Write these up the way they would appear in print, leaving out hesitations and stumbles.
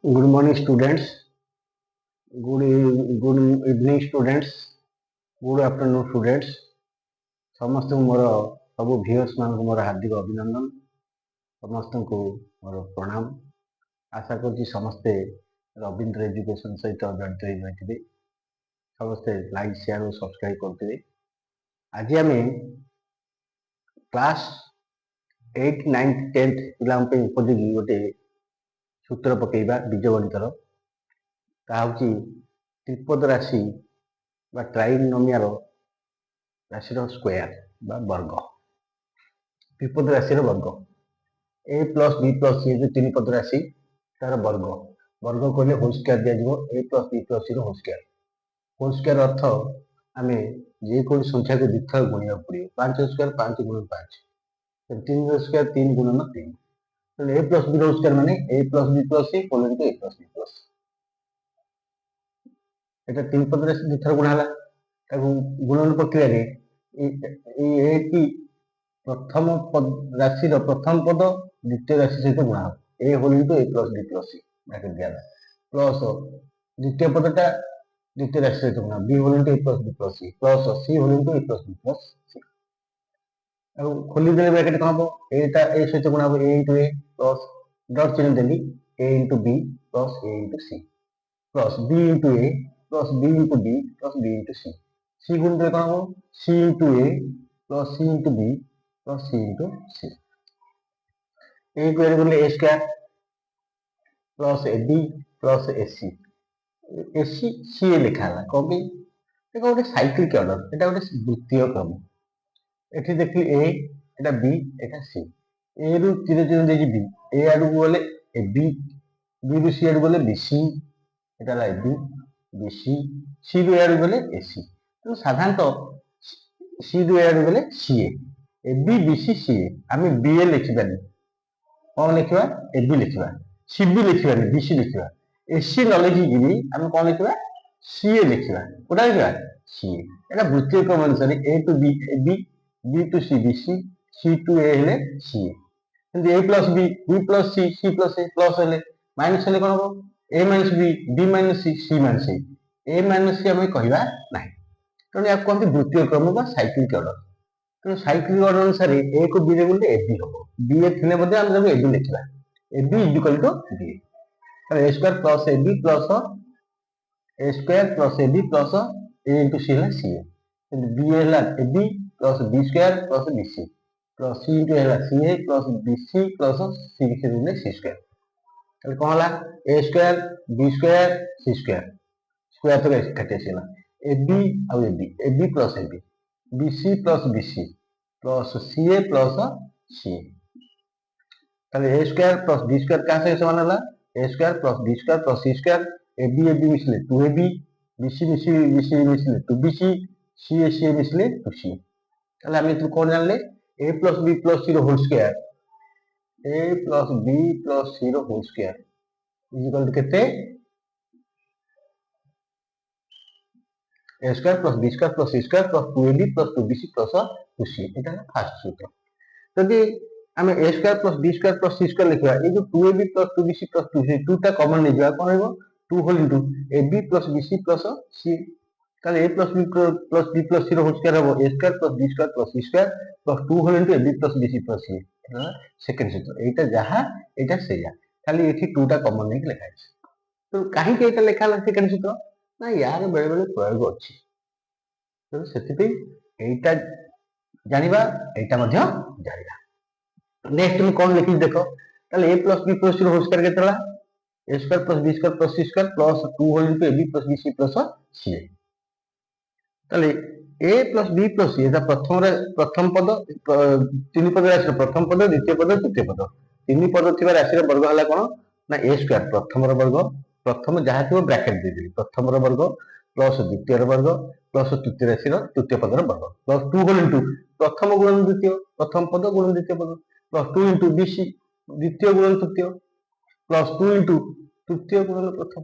Good morning, students. Good evening, students. Good afternoon, students. ସମସ୍ତଙ୍କୁ ମୋର ସବୁ ଭିଉଅର୍ସ ମାନଙ୍କୁ ମୋର ହାର୍ଦ୍ଦିକ ଅଭିନନ୍ଦନ। ସମସ୍ତଙ୍କୁ ମୋର ପ୍ରଣାମ। ଆଶା କରୁଛି ସମସ୍ତେ ରବୀନ୍ଦ୍ର ଏଜୁକେସନ ସହିତ ଜଡ଼ିତ ହୋଇ ରହିଥିବେ। ସମସ୍ତେ ଲାଇକ୍ ସେୟାର ଓ ସବସ୍କ୍ରାଇବ କରୁଥିବେ। ଆଜି ଆମେ କ୍ଲାସ୍ 8, 9, 10 ପିଲାଙ୍କ ପାଇଁ ଉପଯୋଗୀ ଗୋଟେ ସୂତ୍ର ପକେଇବା ବୀଜଗଣିତର। ତାହା ହେଉଛି ତ୍ରିପଦ ରାଶି ବା ଟ୍ରାଇନୋମିଆଲ ରାଶିର ସ୍କୋୟାର ବା ବର୍ଗ। ତ୍ରିପଦ ରାଶିର ବର୍ଗ a plus b plus c ଯେଉଁ ତିନି ପଦ ରାଶି ତାର ବର୍ଗ। ବର୍ଗ କହିଲେ ହୋଲ୍ ସ୍କୋୟାର ଦିଆଯିବ a plus b plus c ର ହୋଲ୍ ସ୍କୋୟାର। ହୋଲ୍ ସ୍କୋୟାର ଅର୍ଥ ଆମେ ଯେକୌଣସି ସଂଖ୍ୟାକୁ ଦୁଇଥର ଗୁଣିବାକୁ ପଡ଼ିବ। 5 ସ୍କୋୟାର 5 ଗୁଣନ 5, 3 ସ୍କୋୟାର 3 ଗୁଣନ 3। ତାହେଲେ a ପ୍ଲସ୍ b ର ହୋଲ୍ ସ୍କୋୟାର ମାନେ a plus b plus c whole into a plus b plus. এটা ତିନି ପଦ ରାଶି ଦୁଇଥର ଗୁଣା ହେଲା। ତାକୁ ଗୁଣନ ପ୍ରକ୍ରିୟାରେ ଏ ଟି ପ୍ରଥମ ରାଶିର ପ୍ରଥମ ପଦ ଦ୍ୱିତୀୟ ରାଶି ସହିତ ଗୁଣା ହେବ। a whole into a plus b plus c bracket ଦିଆହେଲା ପ୍ଲସ୍ ଦ୍ୱିତୀୟ ପଦଟା ଦ୍ୱିତୀୟ ରାଶି ସହିତ ଗୁଣା b whole into a plus b plus c plus c whole into a plus b plus c। ଆଉ ଖୋଲିଦେଲେ ବ୍ରାକେଟ୍ କ'ଣ ହେବ? ଏଟା a ସହିତ ଗୁଣା ହେବ a into a plus dot ଚିହ୍ନ ଦେଲି a into b plus a into c plus b into a plus b into d plus b into c। c ଗୁଣିଦେଲେ କ'ଣ ହେବ? c into a plus c into b plus c into c। a କୁ ଏରେ ଗଲେ a square plus ab plus ac। ac ca ଲେଖା ହେଲା କ'ଣ ପାଇଁ? এটা ଗୋଟେ ସାଇକ୍ଲିକ ଅର୍ଡର, এটা ଗୋଟେ ଦ୍ୱିତୀୟ କ୍ରମ। ଏଠି ଦେଖିଲି a, এটা b, এটা c। a ରୁ ଚିହ୍ନ ଦେଇଛି b, a ଆଡକୁ ଗଲେ ab, b ରୁ c ଆଡକୁ ଗଲେ bc, এটা ହେଲା ab, bc, c ରୁ a ଆଡକୁ ଗଲେ ac। ତେଣୁ ସାଧାରଣତଃ c ରୁ a ଆଡକୁ ଗଲେ ca, ab, bc, ca। ଆମେ ba ଲେଖିବାନି, କ'ଣ ଲେଖିବା? ab ଲେଖିବା। cb ଲେଖିବାନି, bc ଲେଖିବା। ac ନ ଲେଖିକିରି ଆମେ କ'ଣ ଲେଖିବା? ca ଲେଖିବା। କୋଉଟା ଲେଖିବା? ca। এটা ଦ୍ୱିତୀୟ କ୍ରମ ଅନୁସାରେ a to b ab, b to c bc, c to a ହେଲେ ca। କିନ୍ତୁ a plus b, b plus c, c plus a plus ହେଲେ ମାଇନସ୍ ହେଲେ କ'ଣ ହେବ? a minus b, b minus c, c minus a। a minus c ଆମେ କହିବା ନାହିଁ। ତେଣୁ ୟାକୁ କହନ୍ତି ଦ୍ୱିତୀୟ କ୍ରମ ବା ସାଇକ୍ଲିକ ଅର୍ଡର। ତେଣୁ ସାଇକ୍ଲିକ ଅର୍ଡର ଅନୁସାରେ a କୁ b ରେ ଗୁଣିଲେ ab ହେବ। b ଏ ଥିଲେ ମଧ୍ୟ ଆମେ ତାକୁ ab ଲେଖିବା। ab is equal to b। ତାହେଲେ a square plus ab plus a square plus ab plus a into c ହେଲା ca। କିନ୍ତୁ b ହେଲା ab plus b square plus bc plus c into ହେଲା ca plus bc plus c ଲେଖିଦେଲେ c square. ତାହେଲେ କ'ଣ ହେଲା? a square b square c square square ତ ଏକାଠି ଆସିଗଲା। ab ଆଉ ab plus ab, bc plus bc plus ca plus ca। তাহলে a square plus b square কার সাথে সমান হলো? a square plus b square plus c square. ab ab মিশলে 2ab, bc bc মিশলে 2bc, ca ca মিশলে 2c। তাহলে আমি একটু কোন জানলে a plus b plus c র whole square, a plus b plus c র whole square is equal to কেতে? a square plus b square plus c square plus 2ab plus 2bc plus 2c। এটা হলো first সূত্র। যদি ଆମେ a square plus b square plus c square লিখিবা, এই যে 2ab plus 2bc plus 2c, 2 টা কমন নেইଯିବା, কোন হইব? 2 whole into ab plus bc plus c। তাহলে a plus b plus b plus c র হোল স্কয়ার হবে a square plus b square plus c square plus 2 whole into ab plus bc plus c। এটা second সূত্র। এইটা যাহা এটা সেইয়া, খালি এটি 2 টা কমন নেইকি লেখা আছে। তো কাহিଁକି এটা লেখা ହେଲା সেকেন্ড সূত্র? না ইয়ার বেলে বেলে প্রয়োগ ଅଛି। তো ସେଥିପାଇଁ এইটা জানিবা, এইটা ମଧ୍ୟ জানিবা। नेक्स्ट में कौन लिखी देखो, ताले a plus b plus c रो होल स्क्वायर केते होला? a square plus b square plus c square plus 2 whole into ab plus bc plus c। ताले a plus b plus c एटा प्रथम पद, तीन पद राशि प्रथम पद, द्वितीय पद, तृतीय पद। तीन पद थिबा राशि रो वर्ग हला कोन? ना a स्क्वायर प्रथम रो वर्ग, प्रथम जहा थिबो ब्रैकेट दे देबी, प्रथम रो वर्ग प्लस द्वितीय रो वर्ग प्लस तृतीय राशि रो तृतीय पद रो वर्ग प्लस 2 होल इनटू प्रथम गुणन द्वितीय, प्रथम पद गुणन द्वितीय पद प्लस 2 इंटू bc द्वितीय गुणन तृतीय प्लस 2 इंटू तृतीय गुणन प्रथम।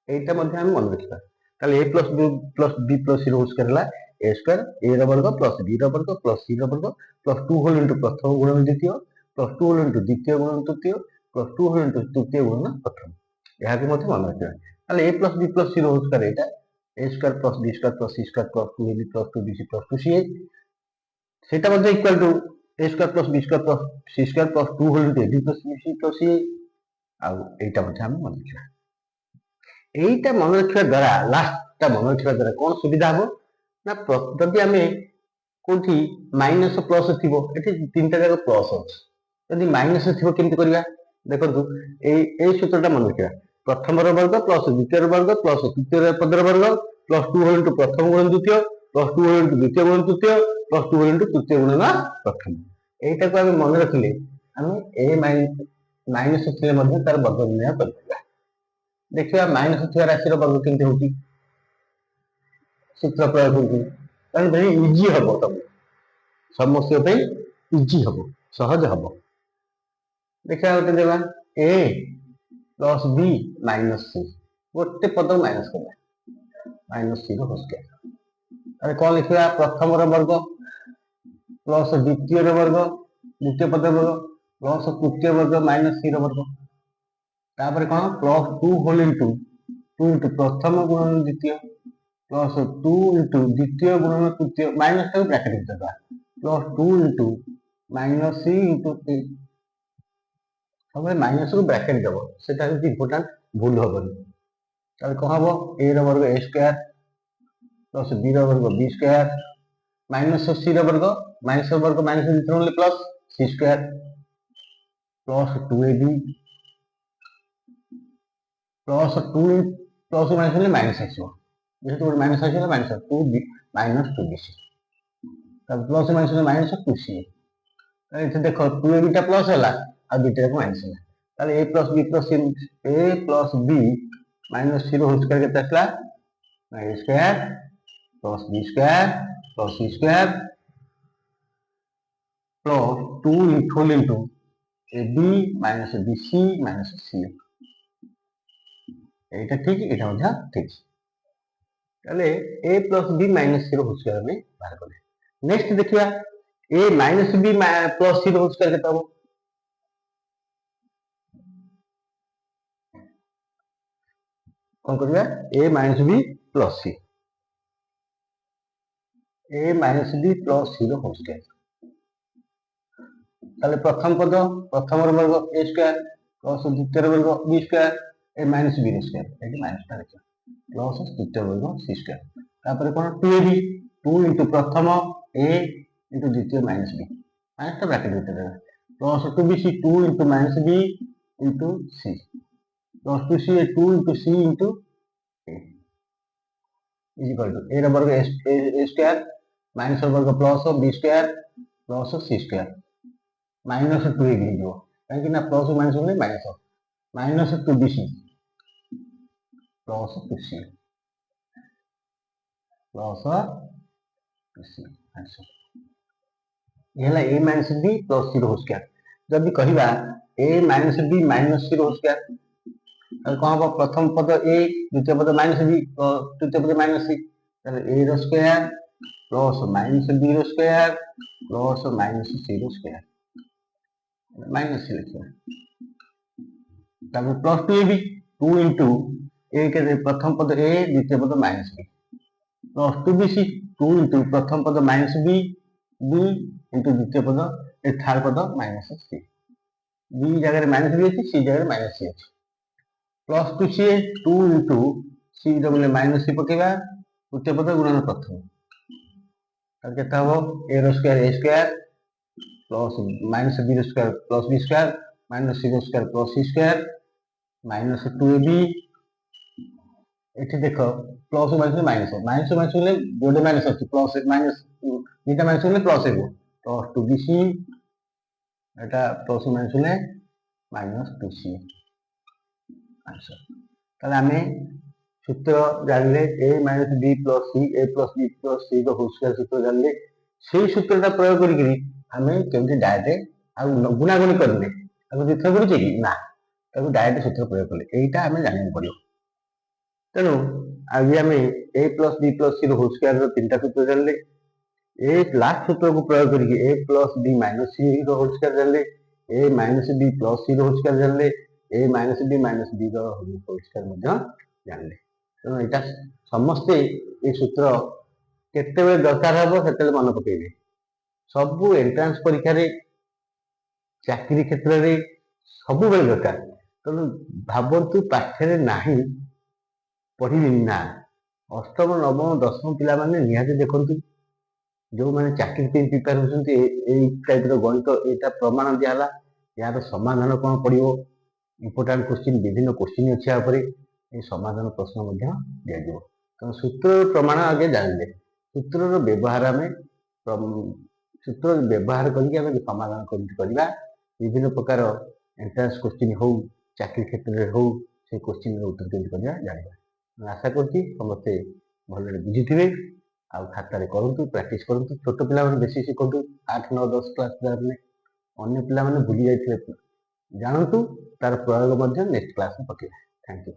এইটা মধ্যে আমি মনে রাখবা। তাহলে a plus b plus c র হোল স্কয়ার হলা a স্কয়ার a র বর্গ প্লস b র বর্গ প্লস c র বর্গ প্লস 2 হোল ইনটু প্রথম গুণন দ্বিতীয় প্লস 2 হোল ইনটু দ্বিতীয় গুণন তৃতীয় प्लस टू होल इंटू तृतीय गुणन प्रथम यहाँ मन रखा A plus B plus C whole square यहाँ A square plus B square plus C square plus two A B plus two B C plus two C A सेटा equal to A square plus B square plus C square plus two whole into A B plus B C plus C A आईटा मन रखा এইটা মনে রাখা দ্বারা লাস্টটা মনে রাখা দ্বারা কোন সুবিধা হবো না যদি আমি কোটি মাইনাস প্লস থিবো এটি তিনটা জায়গা প্লস আছে যদি মাইনাস থিবো কেমতি করিবা দেখন্তু এই সূত্রটা মনে রাখা প্রথমর বর্গ প্লস দ্বিতীয়র বর্গ প্লস তৃতীয় পদর বর্গ প্লস 2 হোল ইনটু প্রথম গুণন দ্বিতীয় প্লস 2 হোল ইনটু দ্বিতীয় গুণন তৃতীয় প্লস 2 হোল ইনটু তৃতীয় গুণন প্রথম এইটাকে আমি মনে রাখলে আমি এ মাইনাস থিলে মধ্যে তার বর্গ নির্ণয় করতে देखिए माइनस थिया राशि वर्ग केमती होची सूत्र प्रयोग होची कारण very इजी हबो तब समस्या पे इजी हबो सहज हबो देखिए आउटे देबा a plus b minus c गोटे पद माइनस करबा माइनस c रो होस्के अरे कोन लिखिबा प्रथम रो वर्ग प्लस द्वितीय रो वर्ग द्वितीय पद वर्ग प्लस तृतीय वर्ग माइनस c रो वर्ग तापर कौन प्लस 2 होल इंटू 2 इंटू प्रथम गुणन द्वितीय प्लस 2 इंटू द्वितीय गुणन तृतीय माइनस का ब्रैकेट देबा प्लस 2 इंटू माइनस सी इंटू ए सब माइनस को ब्रैकेट देबो सेटा इज इंपोर्टेंट भूल होबनी तापर कौन हबो a रो वर्ग a स्क्वायर प्लस b रो वर्ग b स्क्वायर माइनस c रो वर्ग माइनस लिखले plus c square plus 2ab plus 2 plus minus minus आसो जेहेतु माइनस आसो माइनस 2 माइनस 2 bc तब प्लस माइनस 2 c इथे देखो 2 a बीटा प्लस हैला आ बीटा को माइनस हैला ताले a plus b minus c whole square केते आसला a square plus b square plus c square plus 2 into ab minus bc minus c এইটা ঠিক এটা মধ্যে ঠিক তাহলে a plus b minus c র হোল স্কয়ার আমি বার করি নেক্সট দেখিবা a minus b plus c র হোল স্কয়ার কেতে হবো কোন করিবা a minus b plus c a minus b plus c র হোল স্কয়ার তাহলে প্রথম পদ প্রথমর বর্গ a স্কয়ার প্লাস দ্বিতীয়র বর্গ b square a minus b square eighty minus टा लिखा प्लस तृतीय वर्ग c स्क्वायर तापर कोन 2ab 2 into प्रथम a into द्वितीय माइनस b माइनस टा ब्रैकेट भीतर plus 2bc 2 into minus b into c plus 2c 2 into c into a is equal to a रो वर्ग a स्क्वायर माइनस रो वर्ग plus b square plus c square minus 2ab जो काहे कि ना प्लस माइनस होले minus 2bc plus 2c plus 2c answer यहला a minus b plus c रो स्क्वायर जब कहिबा a minus b minus c रो स्क्वायर तब कौन हम प्रथम पद a द्वितीय पद माइनस b तृतीय पद माइनस c तब a रो स्क्वायर प्लस माइनस b रो स्क्वायर प्लस माइनस c रो स्क्वायर माइनस c लिखिबा तब प्लस 2ab 2 into a के प्रथम पद a द्वितीय पद minus b plus 2bc 2 into प्रथम पद माइनस b b into द्वितीय पद ए थर्ड पद माइनस c b जगह माइनस b अछि c जगह माइनस c अछि प्लस 2c 2 into c जगह माइनस c पकेबा द्वितीय पद गुणन प्रथम तब केता हो a रो स्क्वायर प्लस माइनस b रो square plus b square minus c रो square plus c square minus 2ab एठी देखो प्लस माइनस माइनस होले जोडे माइनस अछि प्लस माइनस दुटा माइनस होले प्लस हेबो प्लस 2bc एटा प्लस माइनस होले माइनस 2c आंसर ताले हमें सूत्र जानले a minus b plus c a plus b plus c को होल स्क्वायर सूत्र जानले सेही सूत्रटा प्रयोग करी हमें केमति डायरेक्ट आ गुणा गुणी करले अब दिथर करूचे कि ना तब डायरेक्ट सूत्र प्रयोग कले एटा हमें जानिन पड़ियो तेणु आज आम a plus b plus c whole square तीन सूत्र जानले ए लास्ट सूत्र को प्रयोग करके a plus b minus c whole square जानले a minus b plus C whole square जानले a minus b whole square मध्य जानले तेणु यहाँ समस्ते ये सूत्र केतेबेले दरकार हबो सेतेबेले मन पकेइबे सबु एंट्रांस परीक्षा रे चाकरी क्षेत्र रे सबु बेले दरकार तेणु भावतु पाठरे नाही पढ़ी ना अष्टम नवम दशम पिला माने निहाती देखंतु जो मैंने चाकरी प्रिपेयर होती टाइप गणित यहाँ प्रमाण दिहला यार समाधान कौन पड़ो इंपोर्टाट क्वेश्चन विभिन्न क्वेश्चन अच्छे ये समाधान प्रश्न दिया तेणु सूत्र प्रमाण आगे जानले सूत्र व्यवहार आम सूत्र व्यवहार करके समाधान करवा विभिन्न प्रकार एंट्रांस क्वेश्चन हो चाकरी क्षेत्र में हो से क्वेश्चन उत्तर केमती करवा जाना आशा करती समस्ते भल बुझी आ खाता करूँ प्राक्ट करूँ छोट पिला बेसी शिखु 8 9 10 क्लास पिला अन्य पिला भूली जाते जानतु तार प्रयोग नेक्स्ट क्लास में पकेगा। Thank you.